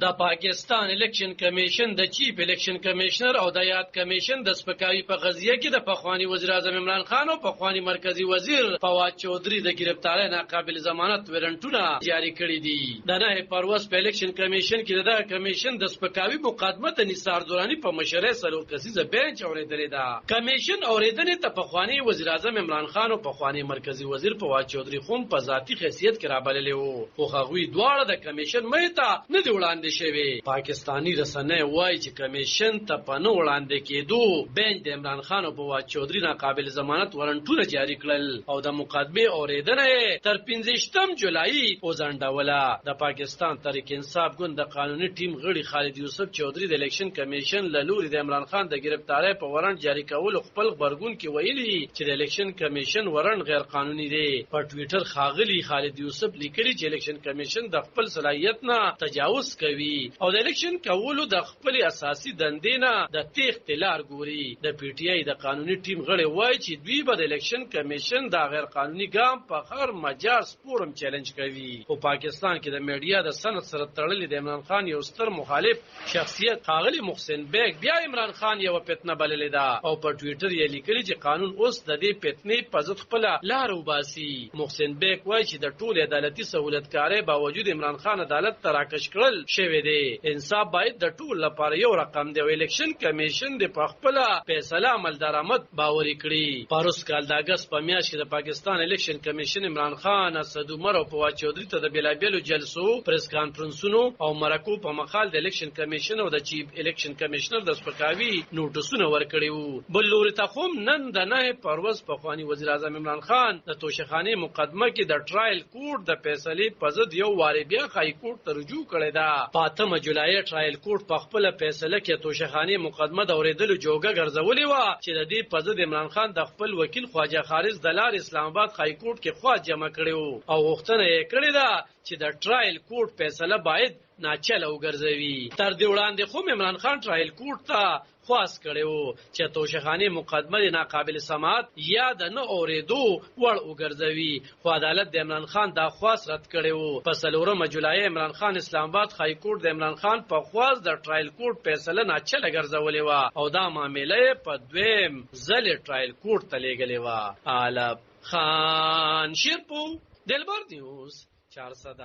د پاکستان الیکشن کمیشن د چیف الیکشن کمشنر او د یاد کمیشن د سپکاوي په قضیه کې د پخوانی وزیر اعظم عمران خان او پخوانی مرکزی وزیر فواد چودھری د گرفتاری ناقابل ضمانت وارنټونه جاری کړي دي. د 9 پروس په الیکشن کمیشن کې د کمیشن د سپکاوي مقدمه د نثار دورانی په مشرۍ سره کسیزه بینچ اوریدلې ده. کمیشن اوریدنې ته پخوانی وزیر اعظم عمران خان او پخوانی مرکزی وزیر فواد چودھری خو په ذاتی حیثیت کې رابللې وو، خو هغوی دواړه د کمیشن مې ته نه دی وړاندې شوی. پاکستانی رسنۍ وایي چې کمیشن ته په نه وړاندې کېدو بینچ د عمران خان او فواد چودھری ناقابل ضمانت وارنټونه جاری کړل او د مقدمې اوریدنه تر 15 جولای وځنډوله. د پاکستان تحریک انصاف ګوند د قانوني ټیم غړي خالد یوسف چودھری د الیکشن کمیشن له لوري د عمران خان د گرفتاری په وارنټ جاری کولو خپل خبرګون کې ویلي چې د الیکشن کمیشن وارنټ غیر قانوني دی. په ټوئیټر خاغلی خالد یوسف لیکلي چې الیکشن کمیشن د خپل صلاحیت نه تجاوز کوي او د الیکشن کولو د خپل اساسي دندې نه د تېښتې لار ګوري. د پی ټی آی د قانوني ټیم غړي وایي چې دوی به د الیکشن کمیشن د غیر قانوني ګام په هر مجاز فورم چیلنج کوي. او پاکستان کې د میډیا د سند سره تړلې د عمران خان یو ستر مخالف شخصیت خاغلی محسن بیگ بیا عمران خان یو فتنه بللې ده او په ټوئیټر یې لیکلي چې قانون اوس د دې فتنې په ضد خپل لار وباسي. محسن بیگ وایي چې د ټول عدالتي سہولتکارۍ باوجود عمران خان عدالت ته راکش کړل شوی دی. انصاف باید د ټول لپاره یو رقم دی او الیکشن کمیشن د خپل فیصله عمل درآمد باوري کړي. پاروس کال د اگست په میاشت کې د پاکستان الیکشن کمیشن عمران خان، اسد عمر او فواد چودھری ته د بیلابیلو جلسو، پریس کانفرنسونو او مرکو په مخال د الیکشن کمیشن او د چیف الیکشن کمشنر د سپکاوي نوټسونه ورکړي وو. بل لوري ته هم نن د 9 پروس پخوانی وزیر اعظم عمران خان د توشخانه مقدمه کې د ټرایل کورټ د فیصلې په ضد یو واری بیا های کورټ ته رجوع کړی ده. 5 جولای ټرایل کورټ په خپل فیصله کې توشخانه مقدمه د اوریدلو جوګه ګرځولې و چې د دې په ضد عمران خان د خپل وکیل خواجه خارز د لار اسلام آباد های کورټ کې خوا جمع کړو او غوښتنه یې کړې ده چې د ټرایل کورټ فیصله باید ناچله وګرځوي. تر دې وړاندې خو عمران خان ټرایل کورټ ته خواست کړو چې توشخانه مقدمه د ناقابل سماعت یا د نه اوریدو وړ وګرځوي، خو عدالت د عمران خان دا خواست رد کړو. په 4 جولای عمران خان اسلام آباد های کورټ د عمران خان په خواست د ټرایل کورټ فیصله ناچله ګرځولې و او دا معاملې په دویم ځل ټرایل کورټ ته لېږلې و. عالم خان شیرپور، دلبر نیوز 400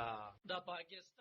د پاکستان.